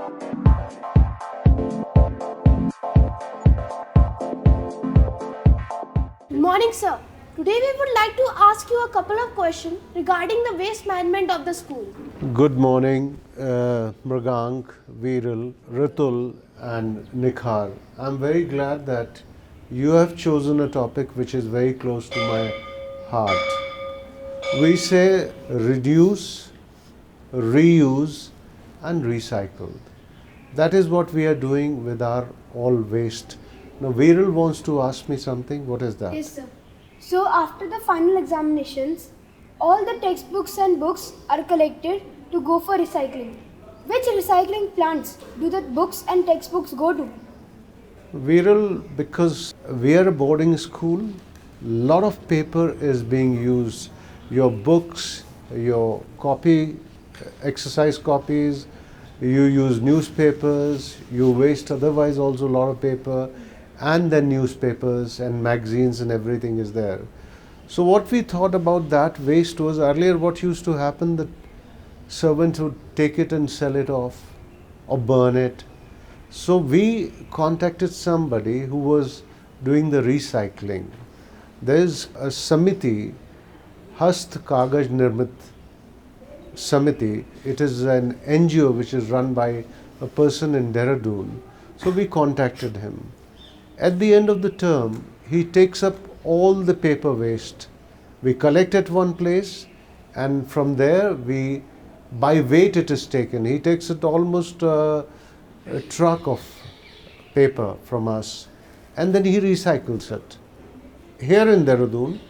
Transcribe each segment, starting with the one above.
Good morning, sir. Today we would like to ask you a couple of questions regarding the waste management of the school. Good morning, Mrigank, Viral, Ritul and Nikhar. I'm very glad that you have chosen a topic which is very close to my heart. We say reduce, reuse and recycle. That is what we are doing with our all waste. Now Viral wants to ask me something. What is that? Yes, sir. So after the final examinations, all the textbooks and books are collected to go for recycling. Which recycling plants do the books and textbooks go to? Viral, because we are a boarding school, lot of paper is being used. Your books, your copy, exercise copies, you use newspapers, you waste otherwise also a lot of paper, and then newspapers and magazines and everything is there. So what we thought about that waste was earlier what used to happen, the servants would take it and sell it off or burn it. So we contacted somebody who was doing the recycling. There is a Samiti, Hast Kagaj Nirmit Samiti. It is an NGO which is run by a person in Dehradun. So we contacted him. At the end of the term, he takes up all the paper waste. We collect at one place, and from there by weight it is taken. He takes it almost a truck of paper from us, and then he recycles it here in Dehradun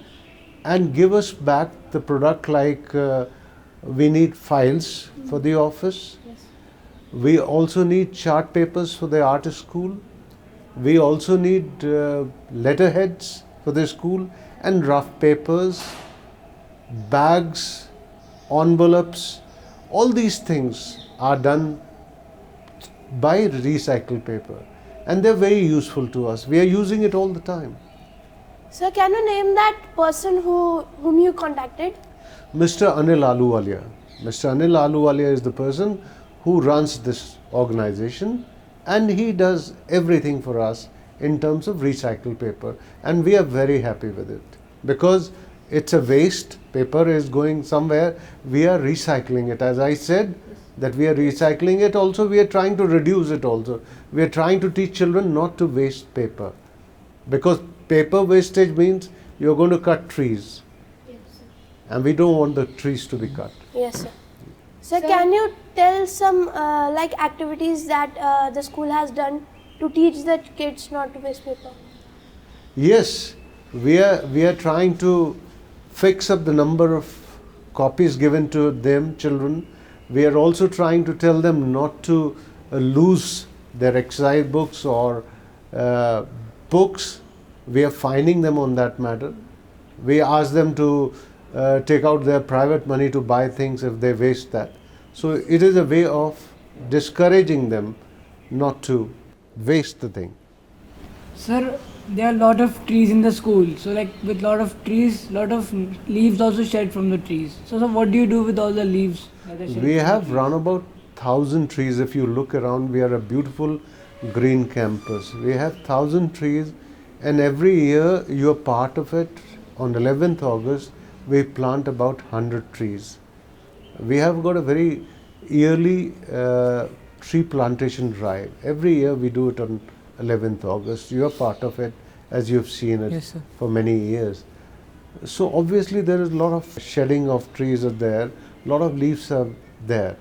and give us back the product. Like we need files for the office. Yes. We also need chart papers for the art school. We also need letterheads for the school and rough papers, bags, envelopes. All these things are done by recycled paper, and they're very useful to us. We are using it all the time. Sir, can you name that person whom you contacted? Mr. Anil Aluwalia. Mr. Anil Aluwalia is the person who runs this organization, and he does everything for us in terms of recycled paper, and we are very happy with it because it's a waste. Paper is going somewhere. We are recycling it. As I said, that we are recycling it also. We are trying to reduce it also. We are trying to teach children not to waste paper, because paper wastage means you're going to cut trees. Yes, sir. And we don't want the trees to be cut. Yes, sir. Sir, can you tell some activities that the school has done to teach the kids not to waste paper? Yes, we are trying to fix up the number of copies given to them, children. We are also trying to tell them not to lose their exercise books or books. We are fining them on that matter. We ask them to take out their private money to buy things if they waste that. So it is a way of discouraging them not to waste the thing. Sir, there are a lot of trees in the school. So like with lot of trees, lot of leaves also shed from the trees. So what do you do with all the leaves that are shed? We have run about 1,000 trees. If you look around, we are a beautiful green campus. We have 1,000 trees, and every year you are part of it. On 11th August, we plant about 100 trees. We have got a very yearly tree plantation drive. Every year we do it on 11th August. You are part of it, as you have seen it. Yes, sir. For many years. So obviously there is a lot of shedding of trees are there, a lot of leaves are there.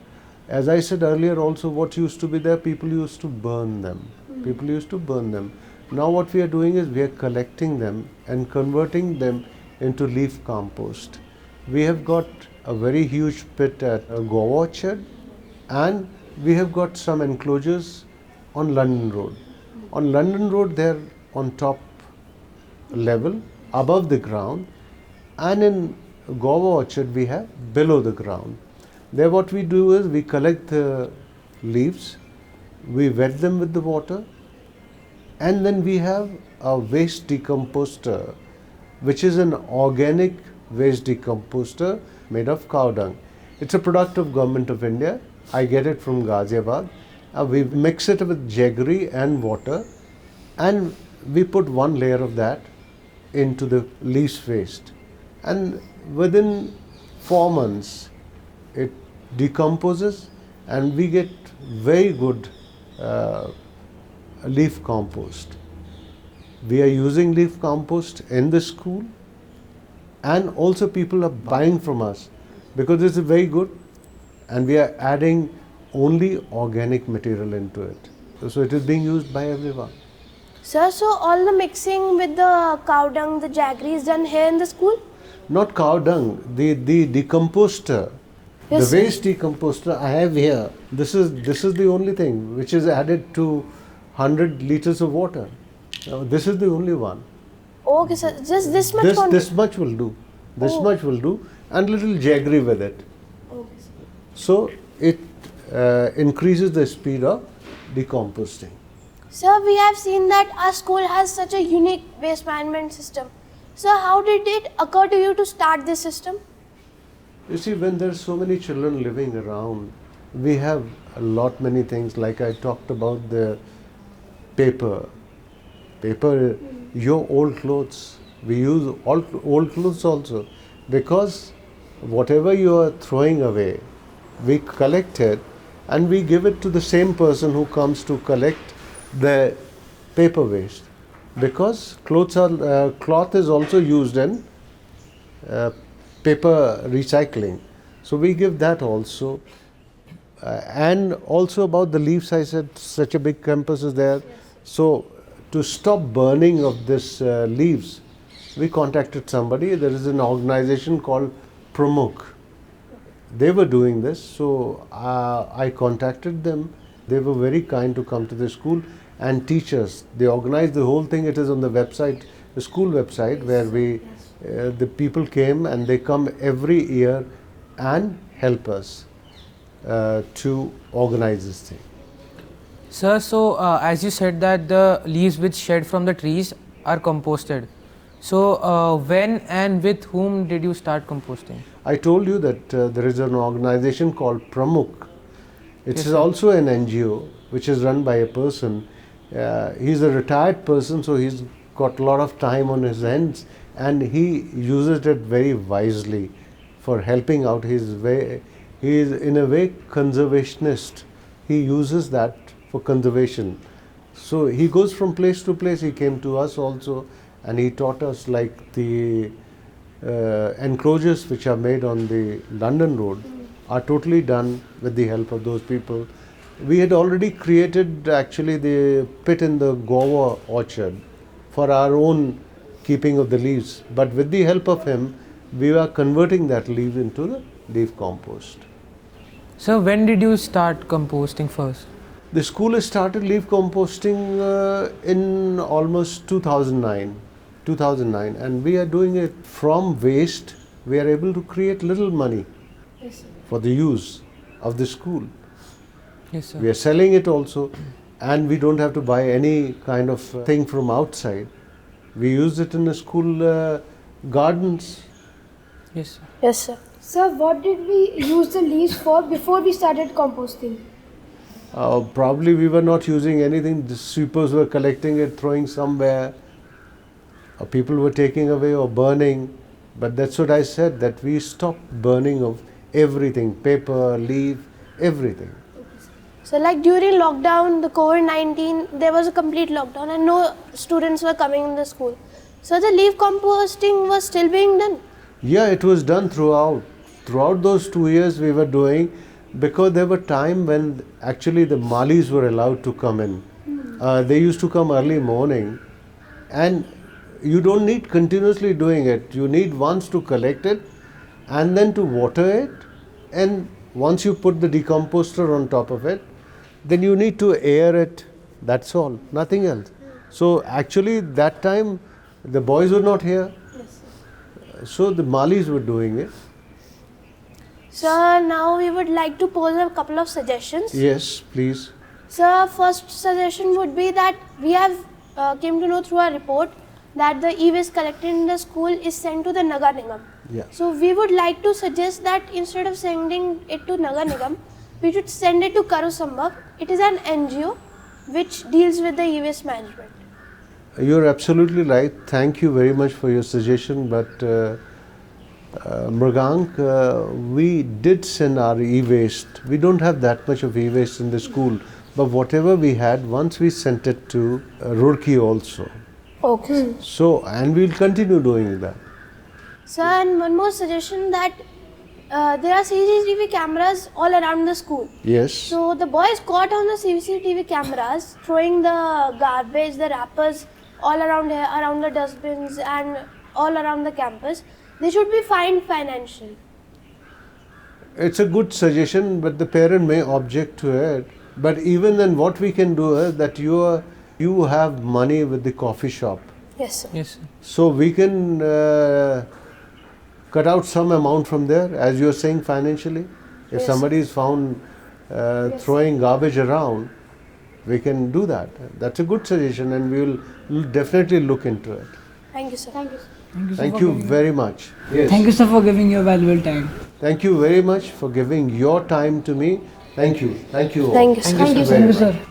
As I said earlier also, what used to be there, people used to burn them. People used to burn them. Now what we are doing is we are collecting them and converting them into leaf compost. We have got a very huge pit at Goa Orchard, and we have got some enclosures on London Road. On London Road, they're on top level, above the ground, and in Goa Orchard, we have below the ground. There what we do is we collect the leaves, we wet them with the water, and then we have a waste decomposter, which is an organic waste decomposter made of cow dung. It's a product of Government of India. I get it from Ghaziabad, We mix it with jaggery and water, and we put one layer of that into the leaf waste. And within 4 months, it decomposes, and we get very good leaf compost. We are using leaf compost in the school, and also people are buying from us because it's very good, and we are adding only organic material into it. So it is being used by everyone. Sir, so all the mixing with the cow dung, the jaggery is done here in the school? Not cow dung, the decomposter, Yes, the sir. waste decomposter I have here. This is the only thing which is added to 100 liters of water. Now, this is the only one. Okay, sir. Just this much This quantity? much will do. This Oh. much will do, and little jaggery with it. Okay, sir. So it increases the speed of decomposting. Sir, we have seen that our school has such a unique waste management system. Sir, how did it occur to you to start this system? You see, when there's so many children living around, we have many things. Like I talked about the paper, your old clothes. We use old clothes also, because whatever you are throwing away, we collect it and we give it to the same person who comes to collect the paper waste, because cloth is also used in paper recycling. So we give that also. And also about the leaves, I said such a big campus is there. So to stop burning of this leaves, we contacted somebody. There is an organization called Pramukh. They were doing this, so I contacted them. They were very kind to come to the school and teach us. They organized the whole thing. It is on the website, the school website, where the people came, and they come every year and help us to organize this thing. Sir, so as you said that the leaves which shed from the trees are composted. So when and with whom did you start composting? I told you that there is an organization called Pramukh. It Yes, is sir. also an NGO which is run by a person. He's a retired person, so he's got a lot of time on his hands, and he uses it very wisely for helping out. He is in a way conservationist. He uses that for conservation. So he goes from place to place. He came to us also, and he taught us, like the enclosures which are made on the London Road are totally done with the help of those people. We had already created actually the pit in the guava orchard for our own keeping of the leaves, but with the help of him, we were converting that leaf into the leaf compost. So when did you start composting first? The school has started leaf composting in almost 2009, and we are doing it from waste. We are able to create little money for the use of the school. Yes, sir. We are selling it also, and we don't have to buy any kind of thing from outside. We use it in the school gardens. Yes, sir. Yes, sir. Sir, what did we use the leaves for before we started composting? Probably we were not using anything. The sweepers were collecting it, throwing somewhere. People were taking away or burning. But that's what I said, that we stopped burning of everything, paper, leaf, everything. So like during lockdown, the COVID-19, there was a complete lockdown and no students were coming in the school. So the leaf composting was still being done. Yeah, it was done throughout. Throughout those 2 years we were doing, because there were time when actually the Malis were allowed to come in. They used to come early morning, and you don't need continuously doing it. You need once to collect it and then to water it, and once you put the decomposter on top of it, then you need to air it. That's all, nothing else. So actually that time the boys were not here. So the Malis were doing it. So now we would like to pose a couple of suggestions. Yes, please. So first suggestion would be that we have came to know through our report that the e-waste collected in the school is sent to the Nagar Nigam. Yeah. So we would like to suggest that instead of sending it to Nagar Nigam, we should send it to Karusambak. It is an NGO which deals with the e-waste management. You're absolutely right. Thank you very much for your suggestion. But Mrigank, we did send our e-waste. We don't have that much of e-waste in the school. But whatever we had, once we sent it to Roorkee also. Okay. So, and we'll continue doing that. Sir, and one more suggestion that there are CCTV cameras all around the school. Yes. So the boys caught on the CCTV cameras throwing the garbage, the wrappers all around here, around the dustbins and all around the campus. They should be fined financially. It's a good suggestion, but the parent may object to it. But even then, what we can do is that you have money with the coffee shop. Yes, sir. Yes, sir. So we can cut out some amount from there, as you're saying, financially. If Yes. somebody is found throwing garbage around, we can do that. That's a good suggestion, and we'll definitely look into it. Thank you, sir. Thank you. Thank you, sir, Thank for you giving- very much. Yes. Thank you, sir, for giving your valuable time. Thank you very much for giving your time to me. Thank you. Thank you all. Thank you, sir. Thank you, very Thank you, much. sir.